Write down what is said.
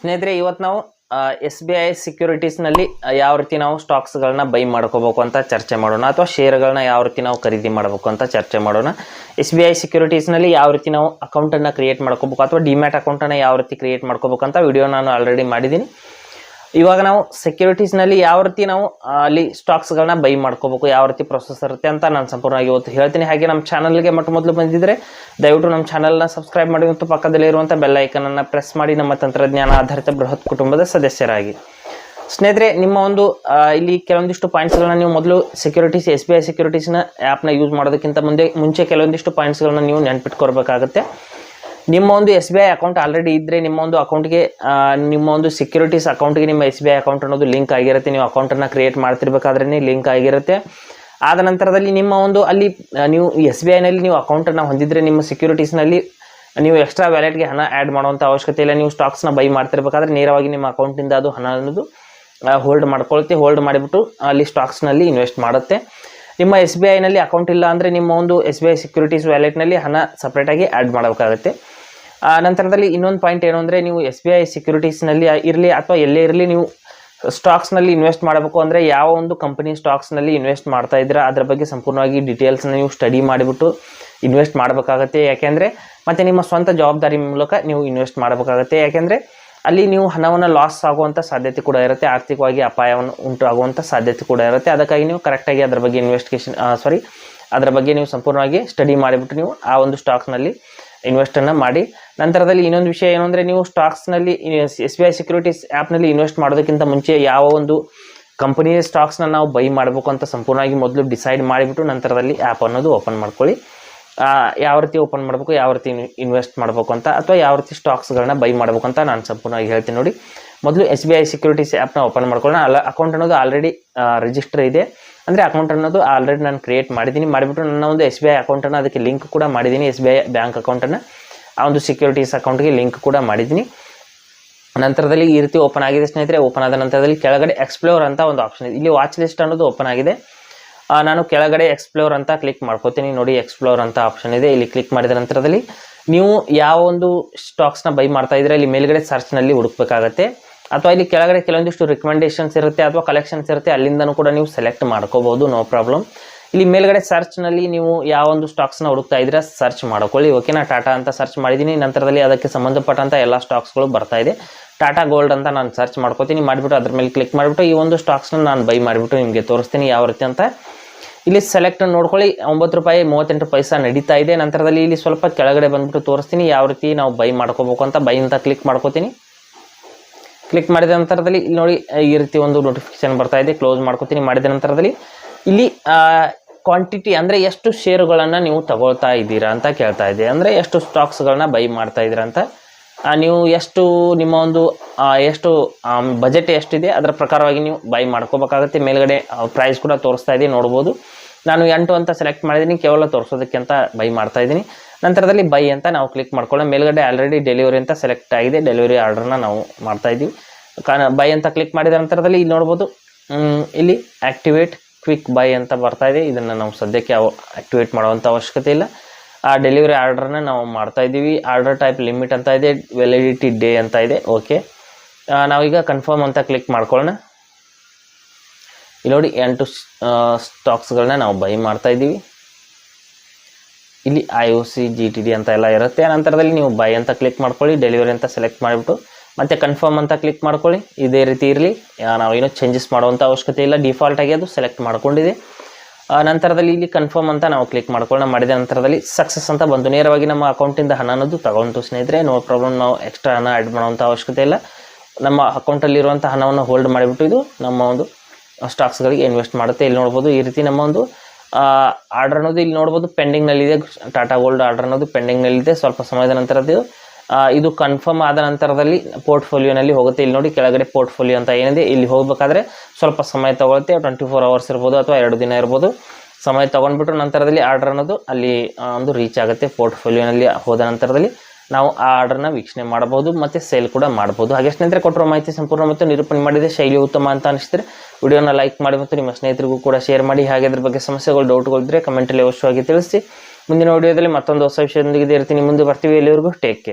ಸ್ನೇಹಿತರೆ, ಇವತ್ತು ನಾವು SBI ಸೆಕ್ಯೂರಿಟೀಸ್ನಲ್ಲಿ ಯಾವ ರೀತಿ ನಾವು ಸ್ಟಾಕ್ಸ್ಗಳನ್ನ ಬೈ ಮಾಡ್ಕೋಬೇಕು ಅಂತ ಚರ್ಚೆ ಮಾಡೋಣ, ಅಥವಾ ಶೇರ್ಗಳನ್ನ ಯಾವ ರೀತಿ ನಾವು ಖರೀದಿ ಮಾಡಬೇಕು ಅಂತ ಚರ್ಚೆ ಮಾಡೋಣ. SBI ಸೆಕ್ಯೂರಿಟೀಸ್ನಲ್ಲಿ ಯಾವ ರೀತಿ ನಾವು ಅಕೌಂಟನ್ನು ಕ್ರಿಯೇಟ್ ಮಾಡ್ಕೋಬೇಕು ಅಥವಾ ಡಿಮ್ಯಾಟ್ ಅಕೌಂಟನ್ನು ಯಾವ ರೀತಿ ಕ್ರಿಯೇಟ್ ಮಾಡ್ಕೋಬೇಕು ಅಂತ ವಿಡಿಯೋ ನಾನು ಆಲ್ರೆಡಿ ಮಾಡಿದ್ದೀನಿ. ಇವಾಗ ನಾವು ಸೆಕ್ಯೂರಿಟೀಸ್ನಲ್ಲಿ ಯಾವ ರೀತಿ ನಾವು ಅಲ್ಲಿ ಸ್ಟಾಕ್ಸ್ಗಳನ್ನ ಬೈ ಮಾಡ್ಕೋಬೇಕು, ಯಾವ ರೀತಿ ಪ್ರೊಸೆಸ್ ಇರುತ್ತೆ ಅಂತ ನಾನು ಸಂಪೂರ್ಣವಾಗಿ ಇವತ್ತು ಹೇಳ್ತೀನಿ. ಹಾಗೆ ನಮ್ಮ ಚಾನಲ್ಗೆ ಮೊದಲು ಬಂದಿದ್ದರೆ ದಯವಿಟ್ಟು ನಮ್ಮ ಚಾನಲ್ನ ಸಬ್ಸ್ಕ್ರೈಬ್ ಮಾಡಿ ಮತ್ತು ಪಕ್ಕದಲ್ಲಿರುವಂಥ ಬೆಲ್ ಐಕನನ್ನು ಪ್ರೆಸ್ ಮಾಡಿ ನಮ್ಮ ತಂತ್ರಜ್ಞಾನ ಆಧಾರಿತ ಬೃಹತ್ ಕುಟುಂಬದ ಸದಸ್ಯರಾಗಿ. ಸ್ನೇಹಿತರೆ, ನಿಮ್ಮ ಒಂದು ಇಲ್ಲಿ ಕೆಲವೊಂದಿಷ್ಟು ಪಾಯಿಂಟ್ಸ್ಗಳನ್ನ ನೀವು ಮೊದಲು SBI ಸೆಕ್ಯೂರಿಟೀಸ್ನ ಆ್ಯಪ್ನ ಯೂಸ್ ಮಾಡೋದಕ್ಕಿಂತ ಮುಂಚೆ ಕೆಲವೊಂದಿಷ್ಟು ಪಾಯಿಂಟ್ಸ್ಗಳನ್ನ ನೀವು ನೆನ್ಪಿಟ್ಕೊಳ್ಬೇಕಾಗುತ್ತೆ. ನಿಮ್ಮ ಒಂದು SBI ಅಕೌಂಟ್ ಆಲ್ರೆಡಿ ಇದ್ದರೆ ನಿಮ್ಮ ಒಂದು ಅಕೌಂಟ್ಗೆ ನಿಮ್ಮ ಒಂದು ಸೆಕ್ಯೂರಿಟೀಸ್ ಅಕೌಂಟ್ಗೆ ನಿಮ್ಮ SBI ಅಕೌಂಟ್ ಅನ್ನೋದು ಲಿಂಕ್ ಆಗಿರುತ್ತೆ. ನೀವು ಅಕೌಂಟನ್ನು ಕ್ರಿಯೇಟ್ ಮಾಡ್ತಿರ್ಬೇಕಾದ್ರೆ ಲಿಂಕ್ ಆಗಿರುತ್ತೆ. ಆದ ನಂತರದಲ್ಲಿ ನಿಮ್ಮ ಒಂದು ಅಲ್ಲಿ ನೀವು SBIನಲ್ಲಿ ನೀವು ಅಕೌಂಟನ್ನು ಹೊಂದಿದ್ರೆ ನಿಮ್ಮ ಸೆಕ್ಯೂರಿಟೀಸ್ನಲ್ಲಿ ನೀವು ಎಕ್ಸ್ಟ್ರಾ ವ್ಯಾಲೆಟ್ಗೆ ಹಣ ಆ್ಯಡ್ ಮಾಡುವಂಥ ಅವಶ್ಯಕತೆ ಇಲ್ಲ. ನೀವು ಸ್ಟಾಕ್ಸ್ನ ಬೈ ಮಾಡ್ತಿರ್ಬೇಕಾದ್ರೆ ನೇರವಾಗಿ ನಿಮ್ಮ ಅಕೌಂಟಿಂದ ಅದು ಹಣ ಅನ್ನೋದು ಹೋಲ್ಡ್ ಮಾಡ್ಕೊಳುತ್ತೆ. ಹೋಲ್ಡ್ ಮಾಡಿಬಿಟ್ಟು ಅಲ್ಲಿ ಸ್ಟಾಕ್ಸ್ನಲ್ಲಿ ಇನ್ವೆಸ್ಟ್ ಮಾಡುತ್ತೆ. ನಿಮ್ಮ SBIನಲ್ಲಿ ಅಕೌಂಟ್ ಇಲ್ಲ ಅಂದರೆ ನಿಮ್ಮ ಒಂದು SBI ಸೆಕ್ಯೂರಿಟೀಸ್ ವ್ಯಾಲೆಟ್ನಲ್ಲಿ ಹಣ ಸಪ್ರೇಟಾಗಿ ಆ್ಯಡ್ ಮಾಡಬೇಕಾಗುತ್ತೆ. ನಂತರದಲ್ಲಿ ಇನ್ನೊಂದು ಪಾಯಿಂಟ್ ಏನು ಅಂದರೆ, ನೀವು SBI ಸೆಕ್ಯೂರಿಟೀಸ್ನಲ್ಲಿ ಇರಲಿ ಅಥವಾ ಎಲ್ಲೇ ಇರಲಿ ನೀವು ಸ್ಟಾಕ್ಸ್ನಲ್ಲಿ ಇನ್ವೆಸ್ಟ್ ಮಾಡಬೇಕು ಅಂದರೆ ಯಾವ ಒಂದು ಕಂಪನಿ ಸ್ಟಾಕ್ಸ್ನಲ್ಲಿ ಇನ್ವೆಸ್ಟ್ ಮಾಡ್ತಾ ಇದ್ದೀರಾ ಅದರ ಬಗ್ಗೆ ಸಂಪೂರ್ಣವಾಗಿ ಡೀಟೇಲ್ಸ್ನ ನೀವು ಸ್ಟಡಿ ಮಾಡಿಬಿಟ್ಟು ಇನ್ವೆಸ್ಟ್ ಮಾಡಬೇಕಾಗತ್ತೆ. ಯಾಕೆಂದರೆ ಮತ್ತು ನಿಮ್ಮ ಸ್ವಂತ ಜವಾಬ್ದಾರಿ ಮೂಲಕ ನೀವು ಇನ್ವೆಸ್ಟ್ ಮಾಡಬೇಕಾಗತ್ತೆ. ಯಾಕೆಂದರೆ ಅಲ್ಲಿ ನೀವು ಹಣವನ್ನು ಲಾಸ್ ಆಗುವಂಥ ಸಾಧ್ಯತೆ ಕೂಡ ಇರುತ್ತೆ, ಆರ್ಥಿಕವಾಗಿ ಅಪಾಯವನ್ನು ಉಂಟಾಗುವಂಥ ಸಾಧ್ಯತೆ ಕೂಡ ಇರುತ್ತೆ. ಅದಕ್ಕಾಗಿ ನೀವು ಕರೆಕ್ಟಾಗಿ ಅದರ ಬಗ್ಗೆ ಅದರ ಬಗ್ಗೆ ನೀವು ಸಂಪೂರ್ಣವಾಗಿ ಸ್ಟಡಿ ಮಾಡಿಬಿಟ್ಟು ನೀವು ಆ ಒಂದು ಸ್ಟಾಕ್ಸ್ನಲ್ಲಿ ಇನ್ವೆಸ್ಟನ್ನು ಮಾಡಿ. ನಂತರದಲ್ಲಿ ಇನ್ನೊಂದು ವಿಷಯ ಏನು ಅಂದರೆ, ನೀವು ಸ್ಟಾಕ್ಸ್ನಲ್ಲಿ SBI ಸೆಕ್ಯೂರಿಟೀಸ್ ಆ್ಯಪ್ನಲ್ಲಿ ಇನ್ವೆಸ್ಟ್ ಮಾಡೋದಕ್ಕಿಂತ ಮುಂಚೆ ಯಾವ ಒಂದು ಕಂಪನಿಯ ಸ್ಟಾಕ್ಸ್ನ ನಾವು ಬೈ ಮಾಡಬೇಕು ಅಂತ ಸಂಪೂರ್ಣವಾಗಿ ಮೊದಲು ಡಿಸೈಡ್ ಮಾಡಿಬಿಟ್ಟು ನಂತರದಲ್ಲಿ ಆ್ಯಪ್ ಅನ್ನೋದು ಓಪನ್ ಮಾಡ್ಕೊಳ್ಳಿ. ಯಾವ ರೀತಿ ಓಪನ್ ಮಾಡಬೇಕು, ಯಾವ ರೀತಿ ಇನ್ವೆಸ್ಟ್ ಮಾಡಬೇಕು ಅಂತ, ಅಥವಾ ಯಾವ ರೀತಿ ಸ್ಟಾಕ್ಸ್ಗಳನ್ನ ಬೈ ಮಾಡಬೇಕು ಅಂತ ನಾನು ಸಂಪೂರ್ಣವಾಗಿ ಹೇಳ್ತೀನಿ. ನೋಡಿ, ಮೊದಲು SBI ಸೆಕ್ಯೂರಿಟೀಸ್ ಆ್ಯಪ್ನ ಓಪನ್ ಮಾಡ್ಕೊಳ್ಳೋಣ. ಅಕೌಂಟ್ ಅನ್ನೋದು ಆಲ್ರೆಡಿ ರಿಜಿಸ್ಟರ್ ಇದೆ, ಅಂದರೆ ಅಕೌಂಟ್ ಅನ್ನೋದು ಆಲ್ರೆಡಿ ನಾನು ಕ್ರಿಯೇಟ್ ಮಾಡಿಬಿಟ್ಟು ನನ್ನ ಒಂದು SBI ಅಕೌಂಟನ್ನು ಅದಕ್ಕೆ ಲಿಂಕ್ ಕೂಡ ಮಾಡಿದ್ದೀನಿ. SBI ಬ್ಯಾಂಕ್ ಅಕೌಂಟನ್ನು ಆ ಒಂದು ಸೆಕ್ಯೂರಿಟೀಸ್ ಅಕೌಂಟ್ಗೆ ಲಿಂಕ್ ಕೂಡ ಮಾಡಿದ್ದೀನಿ. ನಂತರದಲ್ಲಿ ಈ ರೀತಿ ಓಪನ್ ಆಗಿದೆ ಸ್ನೇಹಿತರೆ. ಓಪನ್ ಆದ ನಂತರದಲ್ಲಿ ಕೆಳಗಡೆ ಎಕ್ಸ್ಪ್ಲೋರ್ ಅಂತ ಒಂದು ಆಪ್ಷನ್ ಇದೆ. ಇಲ್ಲಿ ವಾಚ್ ಲಿಸ್ಟ್ ಅನ್ನೋದು ಓಪನ್ ಆಗಿದೆ. ನಾನು ಕೆಳಗಡೆ ಎಕ್ಸ್ಪ್ಲೋರ್ ಅಂತ ಕ್ಲಿಕ್ ಮಾಡ್ಕೋತೀನಿ. ನೋಡಿ, ಎಕ್ಸ್ಪ್ಲೋರ್ ಅಂತ ಆಪ್ಷನ್ ಇದೆ. ಇಲ್ಲಿ ಕ್ಲಿಕ್ ಮಾಡಿದ ನಂತರದಲ್ಲಿ ನೀವು ಯಾವ ಒಂದು ಸ್ಟಾಕ್ಸ್ನ ಬೈ ಮಾಡ್ತಾ ಇದ್ರೆ ಇಲ್ಲಿ ಮೇಲ್ಗಡೆ ಸರ್ಚ್ನಲ್ಲಿ ಹುಡುಕಬೇಕಾಗತ್ತೆ, ಅಥವಾ ಇಲ್ಲಿ ಕೆಳಗಡೆ ಕೆಲವೊಂದಿಷ್ಟು ರಿಕಮೆಂಡೇಷನ್ಸ್ ಇರುತ್ತೆ ಅಥವಾ ಕಲೆಕ್ಷನ್ಸ್ ಇರುತ್ತೆ, ಅಲ್ಲಿಂದನೂ ಕೂಡ ನೀವು ಸೆಲೆಕ್ಟ್ ಮಾಡ್ಕೋಬಹುದು, ನೋ ಪ್ರಾಬ್ಲಮ್. ಇಲ್ಲಿ ಮೇಲ್ಗಡೆ ಸರ್ಚ್ನಲ್ಲಿ ನೀವು ಯಾವ ಒಂದು ಸ್ಟಾಕ್ಸ್ನ ಹುಡುಕ್ತಾ ಇದ್ರೆ ಸರ್ಚ್ ಮಾಡ್ಕೊಳ್ಳಿ. ಓಕೆನಾ, ಟಾಟಾ ಅಂತ ಸರ್ಚ್ ಮಾಡಿದ್ದೀನಿ. ನಂತರದಲ್ಲಿ ಅದಕ್ಕೆ ಸಂಬಂಧಪಟ್ಟಂಥ ಎಲ್ಲ ಸ್ಟಾಕ್ಸ್ಗಳು ಬರ್ತಾ ಇದೆ. ಟಾಟಾ ಗೋಲ್ಡ್ ಅಂತ ನಾನು ಸರ್ಚ್ ಮಾಡ್ಕೋತೀನಿ. ಮಾಡಿಬಿಟ್ಟು ಅದ್ರ ಮೇಲೆ ಕ್ಲಿಕ್ ಮಾಡಿಬಿಟ್ಟು ಈ ಒಂದು ಸ್ಟಾಕ್ಸ್ನ ನಾನು ಬೈ ಮಾಡಿಬಿಟ್ಟು ನಿಮಗೆ ತೋರಿಸ್ತೀನಿ ಯಾವ ರೀತಿ ಅಂತ. ಇಲ್ಲಿ ಸೆಲೆಕ್ಟ್ ನೋಡ್ಕೊಳ್ಳಿ, ₹9.38 ನಡೀತಾ ಇದೆ. ನಂತರದಲ್ಲಿ ಇಲ್ಲಿ ಸ್ವಲ್ಪ ಕೆಳಗಡೆ ಬಂದ್ಬಿಟ್ಟು ತೋರಿಸ್ತೀನಿ ಯಾವ ರೀತಿ ನಾವು ಬೈ ಮಾಡ್ಕೋಬೇಕು ಅಂತ. ಬೈ ಅಂತ ಕ್ಲಿಕ್ ಮಾಡ್ಕೋತೀನಿ. ಕ್ಲಿಕ್ ಮಾಡಿದ ನಂತರದಲ್ಲಿ ಇಲ್ಲಿ ನೋಡಿ ಈ ರೀತಿ ಒಂದು ನೋಟಿಫಿಕೇಶನ್ ಬರ್ತಾ ಇದೆ. ಕ್ಲೋಸ್ ಮಾಡ್ಕೋತೀನಿ. ಮಾಡಿದ ನಂತರದಲ್ಲಿ ಇಲ್ಲಿ ಕ್ವಾಂಟಿಟಿ ಅಂದರೆ ಎಷ್ಟು ಷೇರುಗಳನ್ನು ನೀವು ತಗೊಳ್ತಾ ಇದ್ದೀರಾ ಅಂತ ಕೇಳ್ತಾ ಇದೆ. ಅಂದರೆ ಎಷ್ಟು ಸ್ಟಾಕ್ಸ್ಗಳನ್ನ ಬೈ ಮಾಡ್ತಾ ಇದ್ದೀರಾ ಅಂತ, ನೀವು ಎಷ್ಟು ನಿಮ್ಮ ಒಂದು ಎಷ್ಟು ಬಜೆಟ್ ಎಷ್ಟಿದೆ ಅದರ ಪ್ರಕಾರವಾಗಿ ನೀವು ಬೈ ಮಾಡ್ಕೋಬೇಕಾಗುತ್ತೆ. ಮೇಲ್ಗಡೆ ಪ್ರೈಸ್ ಕೂಡ ತೋರಿಸ್ತಾ ಇದೆ, ನೋಡ್ಬೋದು. ನಾನು 8 ಅಂತ ಸೆಲೆಕ್ಟ್ ಮಾಡಿದ್ದೀನಿ, ಕೇವಲ ತೋರಿಸೋದಕ್ಕೆ ಅಂತ ಬೈ ಮಾಡ್ತಾ ಇದ್ದೀನಿ. ನಂತರದಲ್ಲಿ ಬೈ ಅಂತ ನಾವು ಕ್ಲಿಕ್ ಮಾಡ್ಕೊಳ್ಳೋಣ. ಮೇಲ್ಗಡೆ ಆಲ್ರೆಡಿ ಡೆಲಿವರಿ ಅಂತ ಸೆಲೆಕ್ಟ್ ಆಗಿದೆ, ಡೆಲಿವರಿ ಆರ್ಡರ್ನ ನಾವು ಮಾಡ್ತಾ ಇದ್ದೀವಿ. ಬೈ ಅಂತ ಕ್ಲಿಕ್ ಮಾಡಿದ ನಂತರದಲ್ಲಿ ಇಲ್ಲಿ ನೋಡ್ಬೋದು, ಇಲ್ಲಿ ಆ್ಯಕ್ಟಿವೇಟ್ ಕ್ವಿಕ್ ಬೈ ಅಂತ ಬರ್ತಾ ಇದೆ. ಇದನ್ನು ನಾವು ಸದ್ಯಕ್ಕೆ ಆ್ಯಕ್ಟಿವೇಟ್ ಮಾಡುವಂಥ ಅವಶ್ಯಕತೆ ಇಲ್ಲ. ಆ ಡೆಲಿವರಿ ಆರ್ಡರ್ನ ನಾವು ಮಾಡ್ತಾ ಇದ್ದೀವಿ. ಆರ್ಡರ್ ಟೈಪ್ ಲಿಮಿಟ್ ಅಂತ ಇದೆ, ವ್ಯಾಲಿಡಿಟಿ ಡೇ ಅಂತ ಇದೆ. ಓಕೆ, ನಾವೀಗ ಕನ್ಫರ್ಮ್ ಅಂತ ಕ್ಲಿಕ್ ಮಾಡ್ಕೊಳ್ಳೋಣ. ಇಲ್ಲಿ ನೋಡಿ 8 ಸ್ಟಾಕ್ಸ್ಗಳನ್ನ ನಾವು ಬೈ ಮಾಡ್ತಾ ಇದ್ದೀವಿ. ಇಲ್ಲಿ IOC GTD ಅಂತ ಎಲ್ಲ ಇರುತ್ತೆ. ನಂತರದಲ್ಲಿ ನೀವು ಬೈ ಅಂತ ಕ್ಲಿಕ್ ಮಾಡ್ಕೊಳ್ಳಿ, ಡೆಲಿವರಿ ಅಂತ ಸೆಲೆಕ್ಟ್ ಮಾಡಿಬಿಟ್ಟು ಮತ್ತೆ ಕನ್ಫರ್ಮ್ ಅಂತ ಕ್ಲಿಕ್ ಮಾಡ್ಕೊಳ್ಳಿ. ಇದೇ ರೀತಿ ಇರಲಿ, ನಾವು ಏನೋ ಚೇಂಜಸ್ ಮಾಡುವಂಥ ಅವಶ್ಯಕತೆ ಇಲ್ಲ, ಡಿಫಾಲ್ಟಾಗಿ ಅದು ಸೆಲೆಕ್ಟ್ ಮಾಡ್ಕೊಂಡಿದೆ. ನಂತರದಲ್ಲಿ ಇಲ್ಲಿ ಕನ್ಫರ್ಮ್ ಅಂತ ನಾವು ಕ್ಲಿಕ್ ಮಾಡ್ಕೊಳ್ಳೋಣ. ಮಾಡಿದ ನಂತರದಲ್ಲಿ ಸಕ್ಸಸ್ ಅಂತ ಬಂತು. ನೇರವಾಗಿ ನಮ್ಮ ಅಕೌಂಟಿಂದ ಹಣ ಅನ್ನೋದು ತಗೊಂಡು ಸ್ನೇಹಿತರೆ, ನೋ ಪ್ರಾಬ್ಲಮ್. ನಾವು ಎಕ್ಸ್ಟ್ರಾ ಹಣ ಆ್ಯಡ್ ಮಾಡುವಂಥ ಅವಶ್ಯಕತೆ ಇಲ್ಲ. ನಮ್ಮ ಅಕೌಂಟಲ್ಲಿರುವಂಥ ಹಣವನ್ನು ಹೋಲ್ಡ್ ಮಾಡಿಬಿಟ್ಟು ಇದು ನಮ್ಮ ಒಂದು ಸ್ಟಾಕ್ಸ್ಗಳಿಗೆ ಇನ್ವೆಸ್ಟ್ ಮಾಡುತ್ತೆ. ಇಲ್ಲಿ ನೋಡ್ಬೋದು ಈ ರೀತಿ ನಮ್ಮ ಒಂದು ಆರ್ಡರ್ ಅನ್ನೋದು ಇಲ್ಲಿ ನೋಡ್ಬೋದು ಪೆಂಡಿಂಗ್ನಲ್ಲಿದೆ. ಟಾಟಾ ಗೋಲ್ಡ್ ಆರ್ಡರ್ ಅನ್ನೋದು ಪೆಂಡಿಂಗ್ನಲ್ಲಿದೆ. ಸ್ವಲ್ಪ ಸಮಯದ ನಂತರದ್ದು ಇದು ಕನ್ಫರ್ಮ್ ಆದ ನಂತರದಲ್ಲಿ ಪೋರ್ಟ್ಫೋಲಿಯೋನಲ್ಲಿ ಹೋಗುತ್ತೆ. ಇಲ್ಲಿ ನೋಡಿ ಕೆಳಗಡೆ ಪೋರ್ಟ್ಫೋಲಿಯೋ ಅಂತ ಏನಿದೆ, ಇಲ್ಲಿ ಹೋಗಬೇಕಾದ್ರೆ ಸ್ವಲ್ಪ ಸಮಯ ತಗೊಳುತ್ತೆ. 24 ಅವರ್ಸ್ ಇರ್ಬೋದು ಅಥವಾ 2 ದಿನ ಇರ್ಬೋದು. ಸಮಯ ತೊಗೊಂಡ್ಬಿಟ್ಟು ನಂತರದಲ್ಲಿ ಆರ್ಡರ್ ಅನ್ನೋದು ಅಲ್ಲಿ ಒಂದು ರೀಚ್ ಆಗುತ್ತೆ. ಪೋರ್ಟ್ಫೋಲಿಯೋನಲ್ಲಿ ಹೋದ ನಂತರದಲ್ಲಿ ನಾವು ಆ ಆರ್ಡರ್ನ ವೀಕ್ಷಣೆ ಮಾಡಬಹುದು ಮತ್ತು ಸೇಲ್ ಕೂಡ ಮಾಡ್ಬೋದು. ಹಾಗೆ ಸ್ನೇಹಿತರೆ, ಕೊಟ್ಟಿರೋ ಮಾಹಿತಿ ಸಂಪೂರ್ಣ ಮತ್ತು ನಿರೂಪಣೆ ಮಾಡಿದೆ, ಶೈಲಿ ಉತ್ತಮ ಅಂತ ಅನಿಸಿದರೆ ವಿಡಿಯೋನ ಲೈಕ್ ಮಾಡಿ ಮತ್ತು ನಿಮ್ಮ ಸ್ನೇಹಿತರಿಗೂ ಕೂಡ ಶೇರ್ ಮಾಡಿ. ಹಾಗೆ ಅದ್ರ ಬಗ್ಗೆ ಸಮಸ್ಯೆಗಳು, ಡೌಟ್ಗಳಿದ್ದರೆ ಕಮೆಂಟಲ್ಲಿ ಅವಶ್ಯವಾಗಿ ತಿಳಿಸಿ. ಮುಂದಿನ ವಿಡಿಯೋದಲ್ಲಿ ಮತ್ತೊಂದು ಹೊಸ ವಿಷಯದೊಂದಿಗೆ ಇರ್ತೀನಿ, ಮುಂದೆ ಬರ್ತೀವಿ. ಎಲ್ಲಿವರೆಗೂ ಟೇಕ್ ಕೇರ್.